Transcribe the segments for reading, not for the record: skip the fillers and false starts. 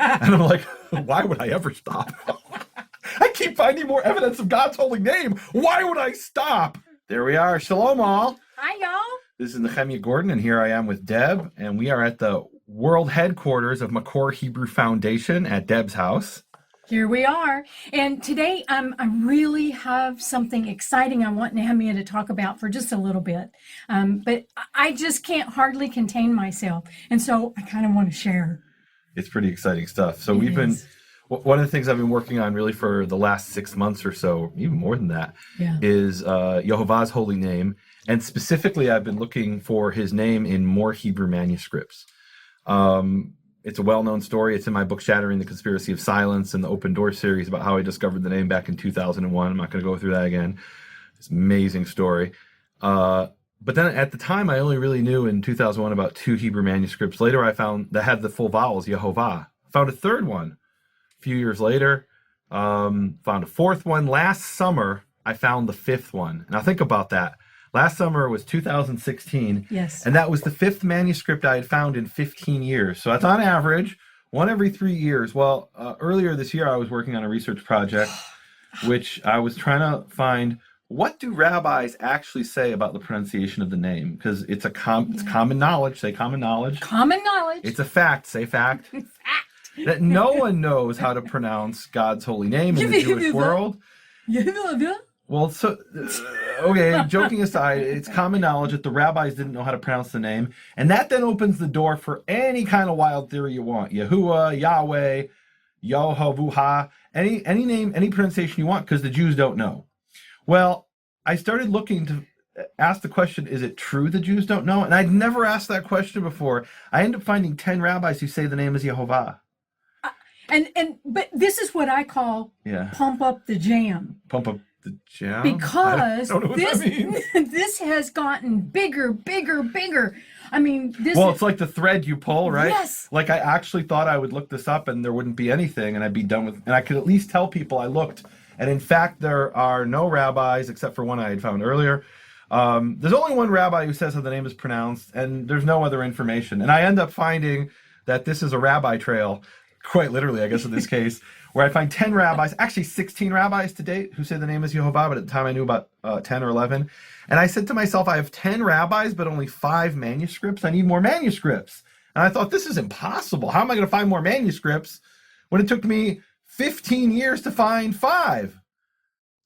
And I'm like, why would I ever stop? I keep finding more evidence of God's holy name. Why would I stop? There we are. Shalom all. Hi, y'all. This is Nehemiah Gordon, and here I am with Deb, and we are at the world headquarters of Makor Hebrew Foundation at Deb's house. Here we are. And today I really have something exciting I want Nehemiah to talk about for just a little bit. But I just can't hardly contain myself. And so I kind of want to share. It's pretty exciting stuff. So one of the things I've been working on really for the last 6 months or so, even more than that, is Yehovah's holy name. And specifically, I've been looking for his name in more Hebrew manuscripts. It's a well-known story. It's in my book, Shattering the Conspiracy of Silence, and the Open Door series about how I discovered the name back in 2001. I'm not going to go through that again. It's an amazing story. But then at the time, I only really knew in 2001 about 2 Hebrew manuscripts. Later, I found that had the full vowels, Yehovah. Found a third one a few years later. Found a fourth one. Last summer, I found the 5th one. Now think about that. Last summer was 2016. Yes. And that was the 5th manuscript I had found in 15 years. So that's on average, one every 3 years. Well, earlier this year, I was working on a research project, which I was trying to find, what do rabbis actually say about the pronunciation of the name? Because it's common knowledge. Say common knowledge. Common knowledge. It's a fact. Say fact. Fact. That no one knows how to pronounce God's holy name in the Jewish world. Well, so, okay, joking aside, it's common knowledge that the rabbis didn't know how to pronounce the name. And that then opens the door for any kind of wild theory you want. Yahuwah, Yahweh, Yehovuha, any name, any pronunciation you want, because the Jews don't know. Well, I started looking to ask the question, is it true the Jews don't know? And I'd never asked that question before. I ended up finding 10 rabbis who say the name is Yehovah. But this is what I call pump up the jam. Pump up the jam? Because I don't know what that means. this has gotten bigger. I mean, it's like the thread you pull, right? Yes. Like I actually thought I would look this up and there wouldn't be anything and I'd be done with, and I could at least tell people I looked. And in fact, there are no rabbis except for one I had found earlier. There's only one rabbi who says how the name is pronounced, and there's no other information. And I end up finding that this is a rabbi trail, quite literally, I guess in this case, where I find 10 rabbis, actually 16 rabbis to date who say the name is Yehovah, but at the time I knew about 10 or 11. And I said to myself, I have 10 rabbis, but only 5 manuscripts. I need more manuscripts. And I thought, this is impossible. How am I going to find more manuscripts when it took me 15 years to find 5?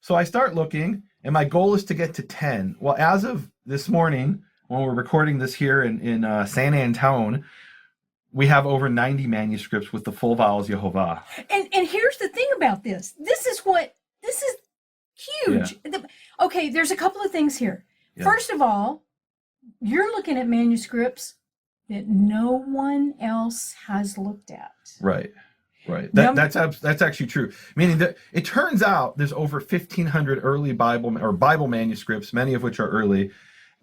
So I start looking, and my goal is to get to 10. Well, as of this morning, when we're recording this here in San Antone, we have over 90 manuscripts with the full vowels Yehovah. And here's the thing about this. This is huge. Yeah. Okay, there's a couple of things here. Yeah. First of all, you're looking at manuscripts that no one else has looked at. Right. That's actually true. Meaning that it turns out there's over 1,500 early Bible manuscripts, many of which are early,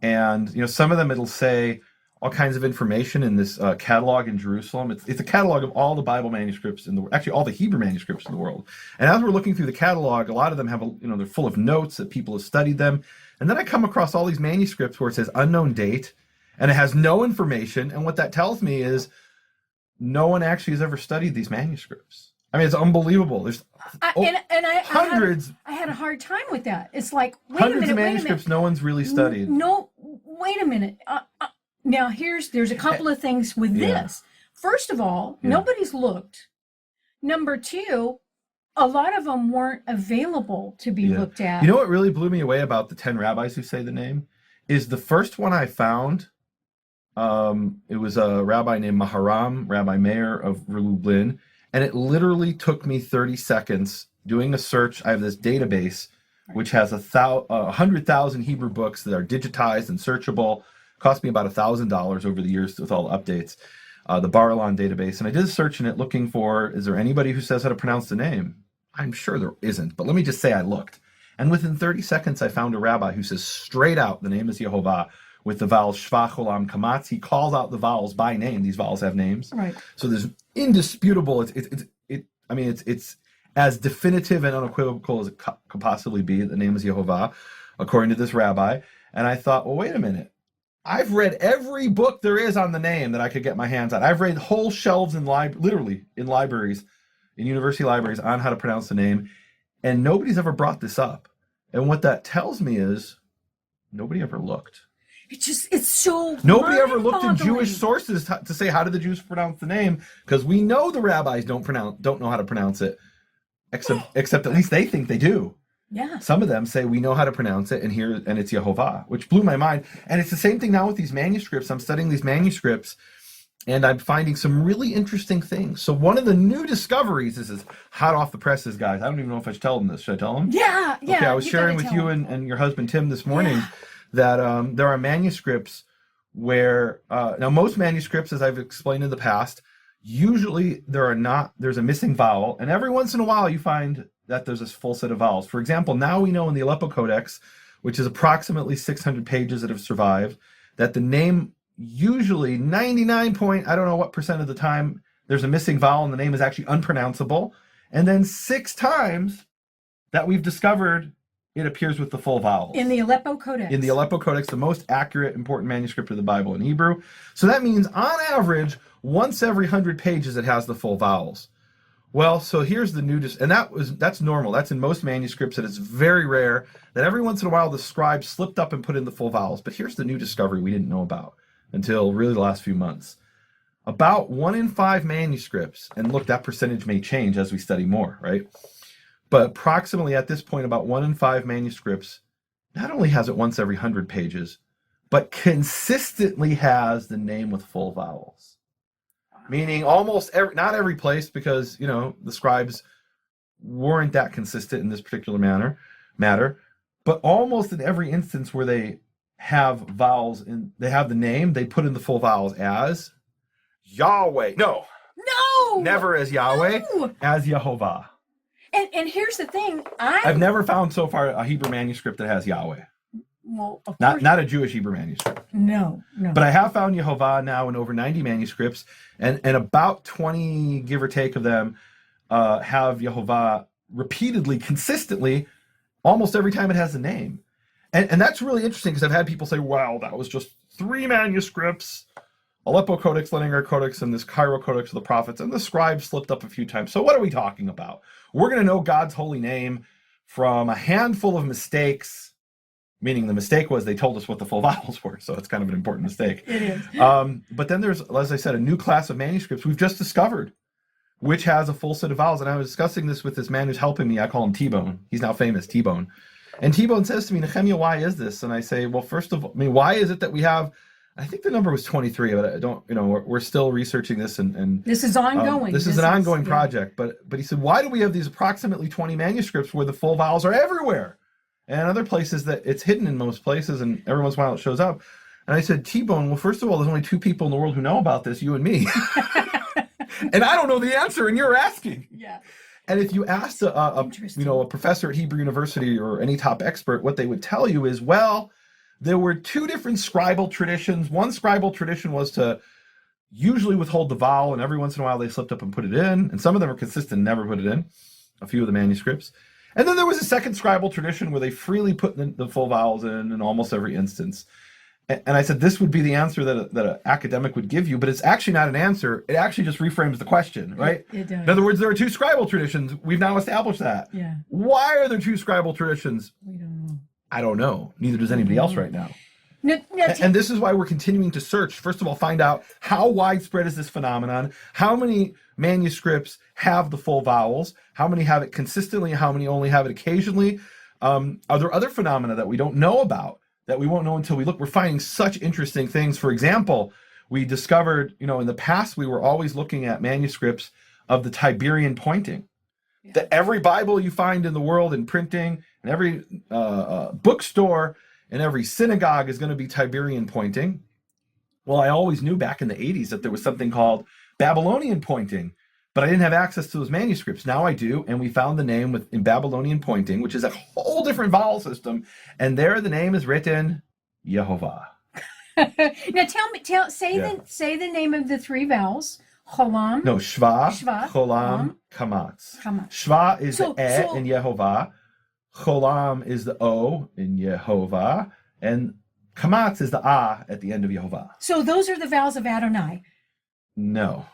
and some of them it'll say all kinds of information in this catalog in Jerusalem. It's a catalog of all the Bible manuscripts actually all the Hebrew manuscripts in the world. And as we're looking through the catalog, a lot of them have they're full of notes that people have studied them. And then I come across all these manuscripts where it says unknown date, and it has no information. And what that tells me is no one actually has ever studied these manuscripts. I mean, it's unbelievable. There's hundreds. I had a hard time with that. It's like, hundreds of manuscripts no one's really studied. No, wait a minute. Now there's a couple of things with this. First of all, nobody's looked. Number 2, a lot of them weren't available to be looked at. You know what really blew me away about the 10 rabbis who say the name is the first one I found. It was a rabbi named Maharam, Rabbi Meir of Lublin, and it literally took me 30 seconds doing a search. I have this database which has 100,000 Hebrew books that are digitized and searchable. Cost me about $1,000 over the years with all the updates. The Bar-Ilan database, and I did a search in it looking for, is there anybody who says how to pronounce the name? I'm sure there isn't, but let me just say I looked. And within 30 seconds, I found a rabbi who says straight out the name is Yehovah with the vowels Shvach, Olam, Kamatz. He calls out the vowels by name. These vowels have names. Right. So there's indisputable. It's as definitive and unequivocal as it could possibly be. The name is Yehovah, according to this rabbi. And I thought, well, wait a minute. I've read every book there is on the name that I could get my hands on. I've read whole shelves in literally in libraries, in university libraries, on how to pronounce the name, and nobody's ever brought this up. And what that tells me is nobody ever looked. It's so Nobody ever looked in mind-boggling. Jewish sources to say how did the Jews pronounce the name, because we know the rabbis don't know how to pronounce it, except at least they think they do. Yeah. Some of them say we know how to pronounce it, and it's Yehovah, which blew my mind. And it's the same thing now with these manuscripts. I'm studying these manuscripts, and I'm finding some really interesting things. So one of the new discoveries, this is hot off the presses, guys. I don't even know if I should tell them this. Should I tell them? Yeah. Okay, I was sharing with you and your husband Tim this morning that there are manuscripts where now most manuscripts, as I've explained in the past, usually there's a missing vowel, and every once in a while you find that there's this full set of vowels. For example, now we know in the Aleppo Codex, which is approximately 600 pages that have survived, that the name usually 99 point, I don't know what percent of the time, there's a missing vowel and the name is actually unpronounceable. And then 6 times that we've discovered it appears with the full vowels. In the Aleppo Codex. In the Aleppo Codex, the most accurate, important manuscript of the Bible in Hebrew. So that means on average, once every 100 pages, it has the full vowels. Well, so here's the new, and that's normal. That's in most manuscripts, and it's very rare that every once in a while the scribe slipped up and put in the full vowels. But here's the new discovery we didn't know about until really the last few months. About 1 in 5 manuscripts, and look, that percentage may change as we study more, right? But approximately at this point, about 1 in 5 manuscripts not only has it once every 100 pages, but consistently has the name with full vowels. Meaning almost not every place, because, the scribes weren't that consistent in this particular matter, but almost in every instance where they have vowels and they have the name, they put in the full vowels as Yahweh. No, never as Yahweh, as Yehovah. And here's the thing, I've never found so far a Hebrew manuscript that has Yahweh. Well, of course. Not a Jewish Hebrew manuscript. No. But I have found Yehovah now in over 90 manuscripts, and about 20, give or take, of them have Yehovah repeatedly, consistently, almost every time it has a name. And that's really interesting, because I've had people say, wow, that was just 3 manuscripts, Aleppo Codex, Leningrad Codex, and this Cairo Codex of the Prophets, and the scribe slipped up a few times. So what are we talking about? We're going to know God's holy name from a handful of mistakes, meaning the mistake was they told us what the full vowels were, so it's kind of an important mistake. It is. But then there's, as I said, a new class of manuscripts we've just discovered, which has a full set of vowels. And I was discussing this with this man who's helping me. I call him T-Bone. He's now famous, T-Bone. And T-Bone says to me, Nehemiah, why is this? And I say, well, first of all, why is it that we have, I think the number was 23, but I don't, we're still researching this. And this is ongoing. This is an ongoing project. But he said, why do we have these approximately 20 manuscripts where the full vowels are everywhere? And other places that it's hidden in most places, and every once in a while it shows up. And I said, T-Bone, well, first of all, there's only 2 people in the world who know about this, you and me. And I don't know the answer, and you're asking. Yeah. And if you asked a professor at Hebrew University or any top expert, what they would tell you is, well, there were 2 different scribal traditions. One scribal tradition was to usually withhold the vowel, and every once in a while they slipped up and put it in. And some of them are consistent, never put it in, a few of the manuscripts. And then there was a second scribal tradition where they freely put the full vowels in almost every instance. And I said, this would be the answer that an academic would give you, but it's actually not an answer. It actually just reframes the question, right? It does. In other words, there are 2 scribal traditions. We've now established that. Yeah. Why are there 2 scribal traditions? We don't know. I don't know. Neither does anybody else right now. No, And this is why we're continuing to search. First of all, find out how widespread is this phenomenon? How many manuscripts have the full vowels? How many have it consistently? How many only have it occasionally? Are there other phenomena that we don't know about, that we won't know until we look? We're finding such interesting things. For example, we discovered, in the past, we were always looking at manuscripts of the Tiberian pointing. Yeah. That every Bible you find in the world in printing, and every bookstore, and every synagogue is going to be Tiberian pointing. Well, I always knew back in the 80s that there was something called Babylonian pointing, but I didn't have access to those manuscripts. Now I do, and we found the name in Babylonian pointing, which is a whole different vowel system, and there the name is written Yehovah. Now say the name of the 3 vowels. Cholam. No, Shva, Cholam, Kamatz. Shva is the in Yehovah. Cholam is the O in Yehovah, and Kamatz is the ah at the end of Yehovah. So those are the vowels of Adonai. No.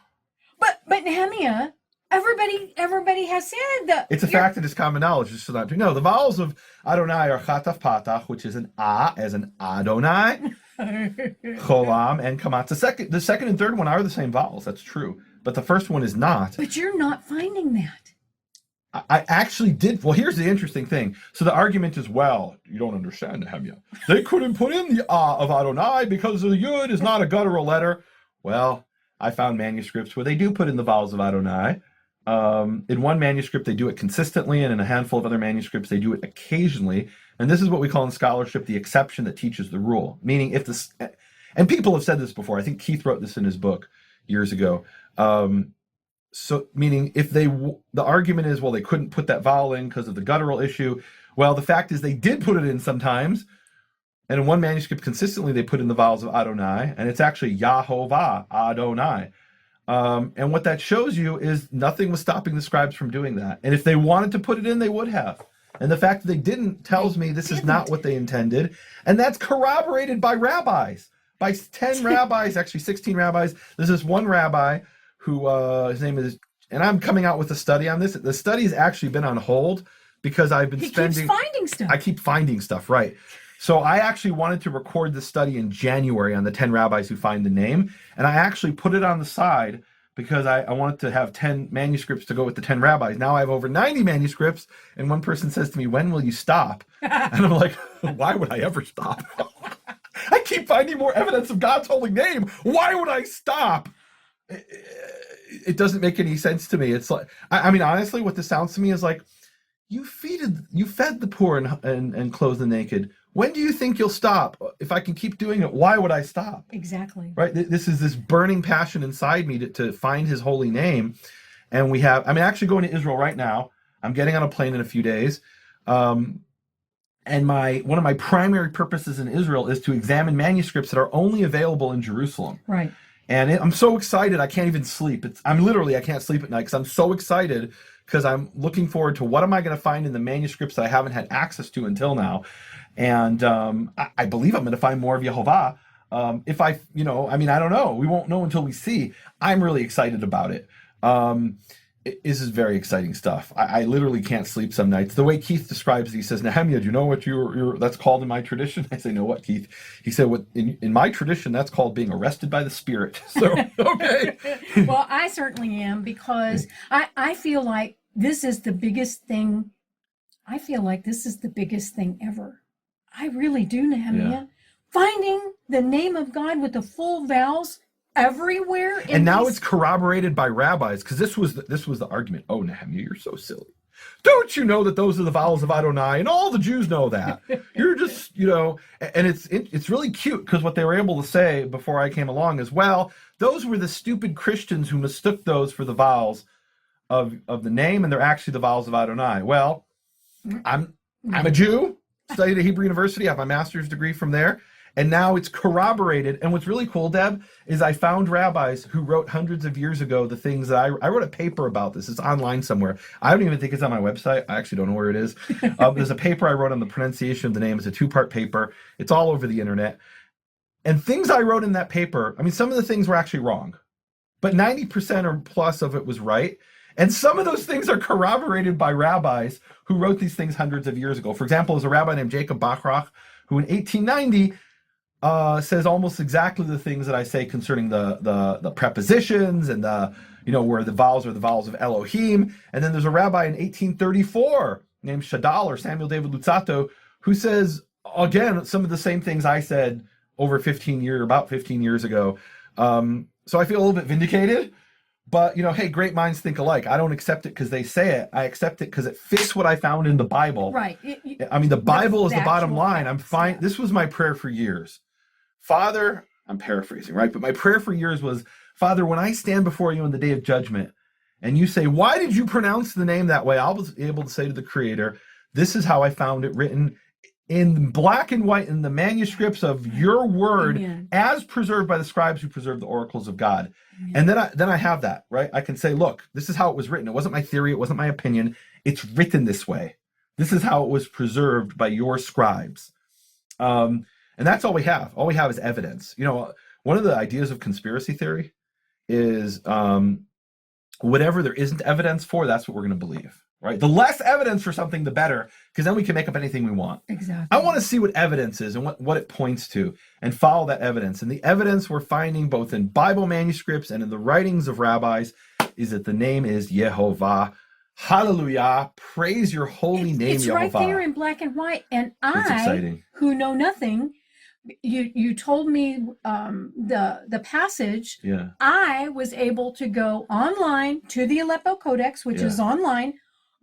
But Nehemiah, everybody has said that. It's a fact that is common knowledge, just so that no, the vowels of Adonai are Chataf Patach, which is an ah as an Adonai, Cholam, and Kamatz. The second and third one are the same vowels, that's true. But the first one is not. But you're not finding that. I actually did. Well, here's the interesting thing. So the argument is, well, you don't understand, Nehemiah. They couldn't put in the ah of Adonai because the yud is not a guttural letter. Well, I found manuscripts where they do put in the vowels of Adonai. In one manuscript, they do it consistently, and in a handful of other manuscripts, they do it occasionally. And this is what we call in scholarship the exception that teaches the rule. Meaning, if this, and people have said this before. I think Keith wrote this in his book years ago. So, meaning, if the argument is, well, they couldn't put that vowel in because of the guttural issue. Well, the fact is they did put it in sometimes. And in one manuscript, consistently, they put in the vowels of Adonai, and it's actually Yahovah, Adonai. And what that shows you is nothing was stopping the scribes from doing that. And if they wanted to put it in, they would have. And the fact that they didn't tells me this is not what they intended. And that's corroborated by rabbis, by 10 rabbis, actually 16 rabbis. There's this one rabbi who, his name is, and I'm coming out with a study on this. The study has actually been on hold because I've been spending. Keeps finding stuff. I keep finding stuff, right. So I actually wanted to record the study in January on the 10 rabbis who find the name. And I actually put it on the side because I wanted to have 10 manuscripts to go with the 10 rabbis. Now I have over 90 manuscripts. And one person says to me, when will you stop? And I'm like, why would I ever stop? I keep finding more evidence of God's holy name. Why would I stop? It doesn't make any sense to me. It's like, I mean, honestly, what this sounds to me is like, you fed the poor and clothed the naked. When do you think you'll stop? If I can keep doing it, why would I stop? Exactly. Right? This is this burning passion inside me to find his holy name. And I'm actually going to Israel right now. I'm getting on a plane in a few days. And one of my primary purposes in Israel is to examine manuscripts that are only available in Jerusalem. Right. And I'm so excited, I can't even sleep. I can't sleep at night because I'm so excited because I'm looking forward to what am I going to find in the manuscripts that I haven't had access to until now. And I believe I'm going to find more of Yehovah. I don't know. We won't know until we see. I'm really excited about it. This is very exciting stuff. I literally can't sleep some nights. The way Keith describes it, he says, Nehemiah, do you know what that's called in my tradition? I say, no, what, Keith? He said, what in my tradition, that's called being arrested by the Spirit. So, okay. Well, I certainly am because I feel like this is the biggest thing. I feel like this is the biggest thing ever. I really do, Nehemiah. Yeah. Finding the name of God with the full vowels everywhere. And now it's corroborated by rabbis because this was the argument. Oh, Nehemiah, you're so silly. Don't you know that those are the vowels of Adonai? And all the Jews know that. You're just, and it's really cute because what they were able to say before I came along is, well, those were the stupid Christians who mistook those for the vowels of the name, and they're actually the vowels of Adonai. Well, I'm a Jew, studied at Hebrew University, I have my master's degree from there. And now it's corroborated. And what's really cool, Deb, is I found rabbis who wrote hundreds of years ago the things that I wrote a paper about this. It's online somewhere. I don't even think it's on my website. I actually don't know where it is. There's a paper I wrote on the pronunciation of the name. It's a 2-part paper. It's all over the internet. And things I wrote in that paper, I mean, some of the things were actually wrong, but 90% or plus of it was right. And some of those things are corroborated by rabbis who wrote these things hundreds of years ago. For example, there's a rabbi named Jacob Bachrach who in 1890 says almost exactly the things that I say concerning the prepositions and where the vowels are the vowels of Elohim. And then there's a rabbi in 1834 named Shadal or Samuel David Luzzatto who says, again, some of the same things I said about 15 years ago. So I feel a little bit vindicated. But, hey, great minds think alike. I don't accept it because they say it. I accept it because it fits what I found in the Bible. Right. The Bible is the bottom line. I'm fine. This was my prayer for years. Father, I'm paraphrasing, right? But my prayer for years was, Father, when I stand before you in the day of judgment and you say, why did you pronounce the name that way? I'll be able to say to the Creator, this is how I found it written in black and white in the manuscripts of your word. Amen. As preserved by the scribes who preserved the oracles of God. Amen. And then I have that, right? I can say, look, this is how it was written. It wasn't my theory. It wasn't my opinion. It's written this way. This is how it was preserved by your scribes. And And that's all we have. All we have is evidence. You know, one of the ideas of conspiracy theory is whatever there isn't evidence for, that's what we're going to believe, right? The less evidence for something, the better, because then we can make up anything we want. Exactly. I want to see what evidence is and what it points to and follow that evidence. And the evidence we're finding both in Bible manuscripts and in the writings of rabbis is that the name is Yehovah. Hallelujah. Praise your holy name, It's Yehovah. right there in black and white. And It's I, exciting. who know nothing, you told me the passage. Yeah. I was able to go online to the Aleppo Codex, which Yeah. is online,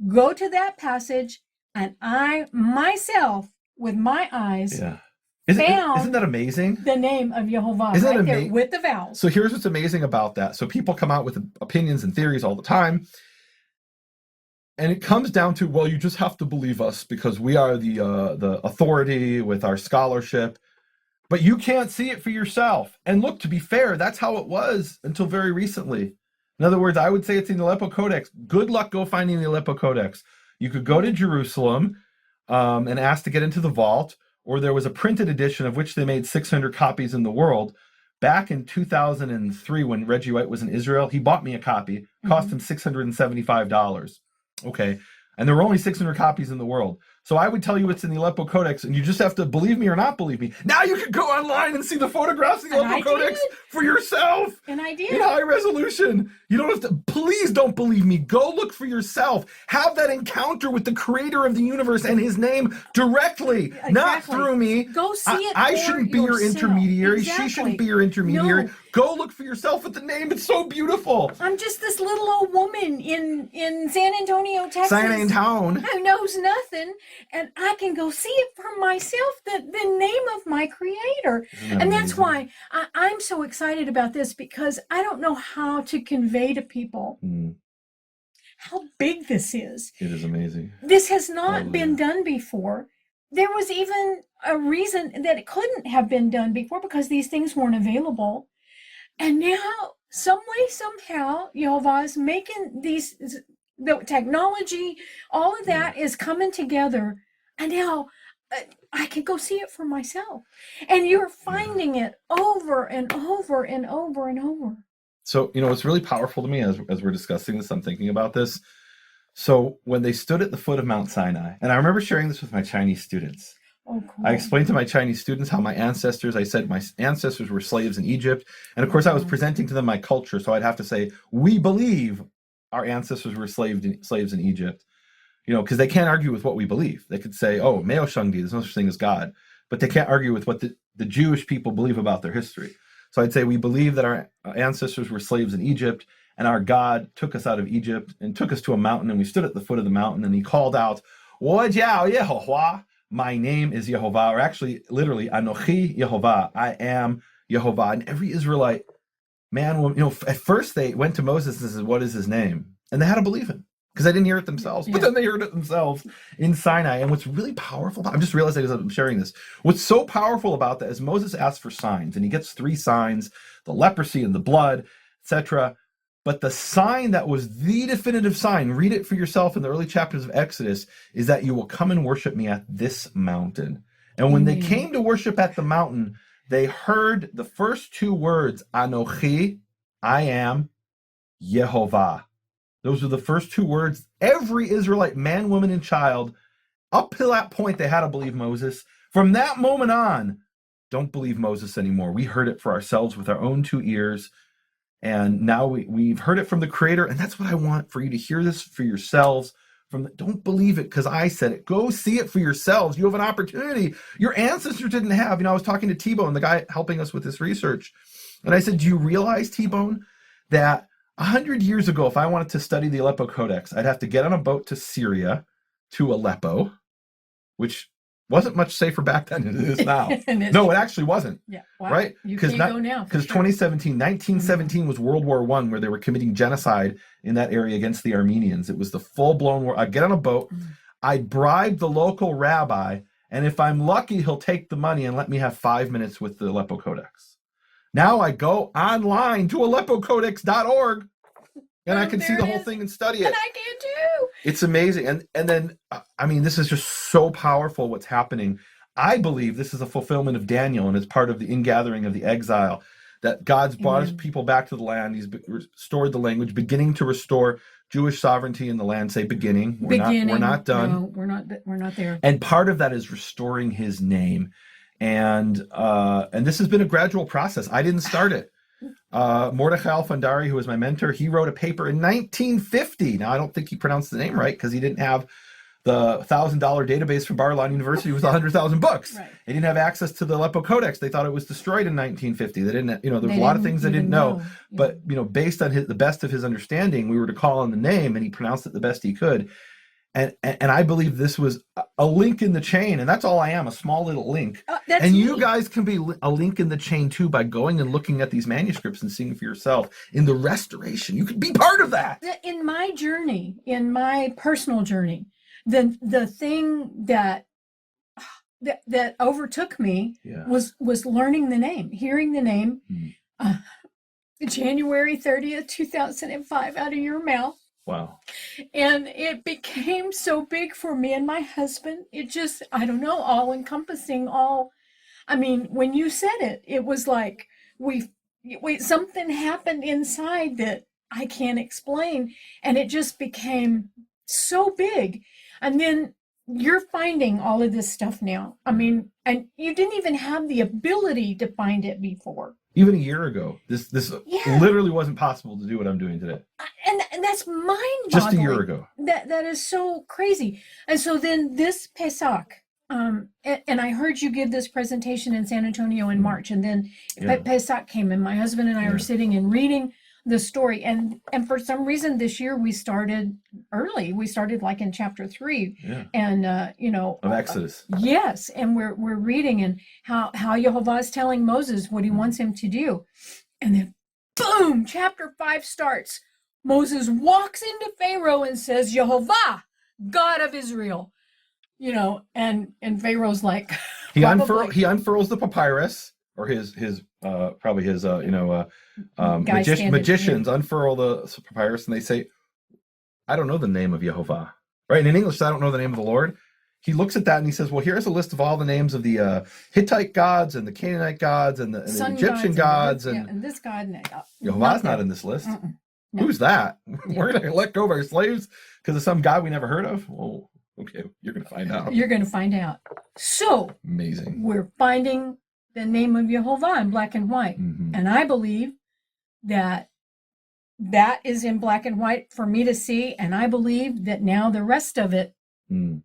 go to that passage, and I myself, with my eyes, Yeah. found Isn't that amazing? the name of Yehovah Isn't it right there ama- with the vowels. So here's what's amazing about that. So people come out with opinions and theories all the time. And it comes down to, well, you just have to believe us because we are the authority with our scholarship. But you can't see it for yourself. And look, to be fair, that's how it was until very recently. In other words, I would say it's in the Aleppo Codex. Good luck go finding the Aleppo Codex. You could go to Jerusalem and ask to get into the vault, or there was a printed edition of which they made 600 copies in the world. Back in 2003, when Reggie White was in Israel, he bought me a copy. Cost him $675. Okay. And there were only 600 copies in the world. So I would tell you it's in the Aleppo Codex, and you just have to believe me or not believe me. Now you can go online and see the photographs of the And I Aleppo Codex did. for yourself And I in did. high resolution. You don't have to, please don't believe me. Go look for yourself. Have that encounter with the creator of the universe and his name directly, not Exactly. through me. Go see it I for shouldn't be your yourself. intermediary. Exactly. She shouldn't be your intermediary. No. Go look for yourself at the name. It's so beautiful. I'm just this little old woman in San Antonio, Texas. San Antone. Who knows nothing, and I can go see it for myself, the name of my creator. Isn't that And that's amazing? why I'm so excited about this, because I don't know how to convey to people how big this is. It is amazing. This has not Hallelujah. been done before. There was even a reason that it couldn't have been done before, because these things weren't available. And now, some way, somehow, Yehovah is making the technology, all of that is coming together. And now I can go see it for myself. And you're finding it over and over and over and over. So, you know, it's really powerful to me as we're discussing this, I'm thinking about this. So when they stood at the foot of Mount Sinai, and I remember sharing this with my Chinese students. Oh, cool. I explained to my Chinese students how I said my ancestors were slaves in Egypt. And of course, I was presenting to them my culture. So I'd have to say, we believe our ancestors were slaves in Egypt. You know, because they can't argue with what we believe. They could say, oh, Meo Shangdi, there's no such thing as God. But they can't argue with what the Jewish people believe about their history. So I'd say we believe that our ancestors were slaves in Egypt, and our God took us out of Egypt and took us to a mountain, and we stood at the foot of the mountain, and he called out, Wojiao Yehovah, my name is Yehovah, or actually, literally, Anochi Yehovah, I am Yehovah. And every Israelite, man, you know, at first they went to Moses and said, what is his name? And they had to believe him, because they didn't hear it themselves. But then they heard it themselves in Sinai. And what's really powerful, I'm just realizing as I'm sharing this, what's so powerful about that is Moses asks for signs, and he gets 3 signs, the leprosy and the blood, etc. But the sign that was the definitive sign, read it for yourself in the early chapters of Exodus, is that you will come and worship me at this mountain. And when they came to worship at the mountain, they heard the first 2 words, Anochi, I am, Yehovah. Those were the first 2 words. Every Israelite, man, woman, and child, up to that point, they had to believe Moses. From that moment on, don't believe Moses anymore. We heard it for ourselves with our own 2 ears. And now we've heard it from the Creator. And that's what I want for you to hear this for yourselves. Don't believe it because I said it. Go see it for yourselves. You have an opportunity your ancestors didn't have. You know, I was talking to T-Bone, the guy helping us with this research. And I said, do you realize, T-Bone, that 100 years ago, if I wanted to study the Aleppo Codex, I'd have to get on a boat to Syria, to Aleppo, which wasn't much safer back then than it is now. No, it actually wasn't. Yeah, wow. Right? You can't go now. Because 1917 was World War I, where they were committing genocide in that area against the Armenians. It was the full-blown war. I'd get on a boat, I'd bribe the local rabbi, and if I'm lucky, he'll take the money and let me have 5 minutes with the Aleppo Codex. Now I go online to aleppocodex.org, and I can see the whole thing and study it. And I can too. It's amazing. And then, I mean, this is just so powerful what's happening. I believe this is a fulfillment of Daniel, and it's part of the ingathering of the exile, that God's brought his Amen. people back to the land. He's restored the language, beginning to restore Jewish sovereignty in the land. Say beginning. We're not done. No, we're not there. And part of that is restoring his name. And this has been a gradual process. I didn't start it. Mordechai Alfandari, who was my mentor, he wrote a paper in 1950. Now, I don't think he pronounced the name right because he didn't have the $1,000 database from Bar-Ilan University with 100,000 books. Right. They didn't have access to the Aleppo Codex. They thought it was destroyed in 1950. They didn't, there's They a lot of didn't things they didn't even know. know. But, based on the best of his understanding, we were to call on the name, and he pronounced it the best he could. And I believe this was a link in the chain, and that's all I am, a small little link. That's And you neat. guys can be a link in the chain too by going and looking at these manuscripts and seeing for yourself in the restoration. You can be part of that. In my journey, in my personal journey, the thing that overtook me Yeah. was learning the name, hearing the name, Mhm. January 30th, 2005, out of your mouth. Wow. And it became so big for me and my husband. It just, I don't know, all encompassing, I mean, when you said it, it was like something happened inside that I can't explain. And it just became so big. And then you're finding all of this stuff now. I mean, and you didn't even have the ability to find it before. Even a year ago, this Yeah. literally wasn't possible to do what I'm doing today. And that's mind-boggling. Just a year ago. That is so crazy. And so then this Pesach, and I heard you give this presentation in San Antonio in March, and then Yeah. Pesach came, and my husband and I Yeah. were sitting and reading the story, and for some reason this year we started early. We started like in chapter 3, Yeah. and Of Exodus. yes, and we're reading and how Yehovah is telling Moses what he wants him to do, and then boom, chapter 5 starts. Moses walks into Pharaoh and says, "Yehovah, God of Israel," and Pharaoh's like, He probably- unfurls the papyrus, or his probably his Guy standing magicians unfurl the papyrus, and they say, "I don't know the name of Yehovah." Right? And in English, I don't know the name of the Lord. He looks at that and he says, "Well, here's a list of all the names of the Hittite gods and the Canaanite gods and the sun Egyptian gods, gods, and this god." Yehovah's not in this list. Mm-mm. No. Who's that? We're going to let go of our slaves because of some god we never heard of? Well, okay, you're going to find out. You're going to find out. So Amazing. we're finding the name of Yehovah in black and white. Mhm. And I believe that is in black and white for me to see. And I believe that now the rest of it, Mm.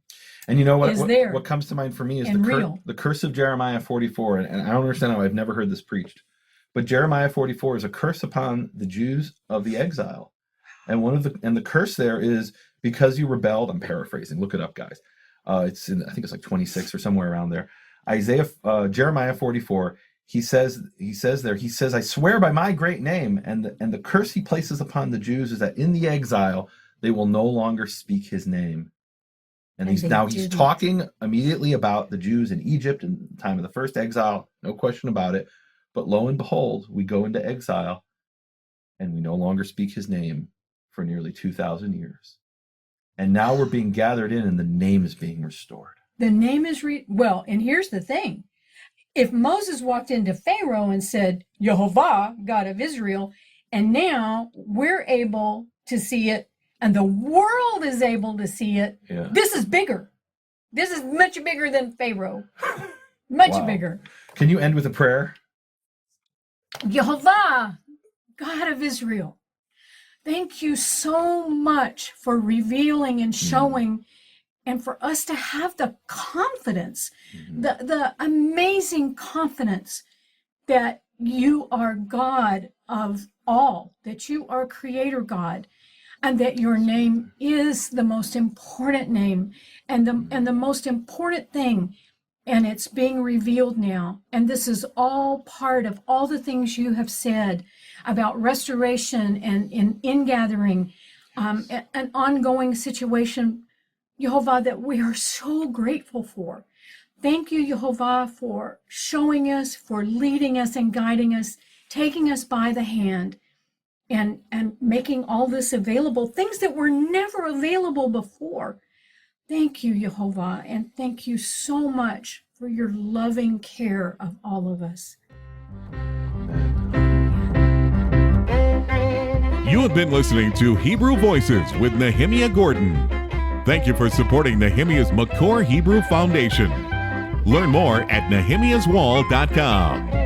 And you know what? Is there What comes to mind for me is and real. the curse of Jeremiah 44. And I don't understand how I've never heard this preached. But Jeremiah 44 is a curse upon the Jews of the exile. And the curse there is because you rebelled. I'm paraphrasing. Look it up, guys. I think it's like 26 or somewhere around there. Jeremiah 44. He says, I swear by my great name, and the curse he places upon the Jews is that in the exile they will no longer speak his name. And And he's didn't. talking immediately about the Jews in Egypt in the time of the first exile, no question about it. But lo and behold, we go into exile and we no longer speak his name for nearly 2,000 years. And now we're being gathered in and the name is being restored. the name is well, and here's the thing. If Moses walked into Pharaoh and said, "Yehovah, God of Israel," and now we're able to see it and the world is able to see it, Yeah. this is bigger. This is much bigger than Pharaoh. Much Wow. bigger. Can you end with a prayer? Yehovah, God of Israel, thank you so much for revealing and showing, and for us to have the confidence, the amazing confidence that you are God of all, that you are Creator God, and that your name is the most important name and the most important thing. And it's being revealed now. And this is all part of all the things you have said about restoration and ingathering, an ongoing situation, Yehovah, that we are so grateful for. Thank you, Yehovah, for showing us, for leading us and guiding us, taking us by the hand, and making all this available, things that were never available before. Thank you, Yehovah, and thank you so much for your loving care of all of us. You have been listening to Hebrew Voices with Nehemiah Gordon. Thank you for supporting Nehemiah's McCourt Hebrew Foundation. Learn more at nehemiahswall.com.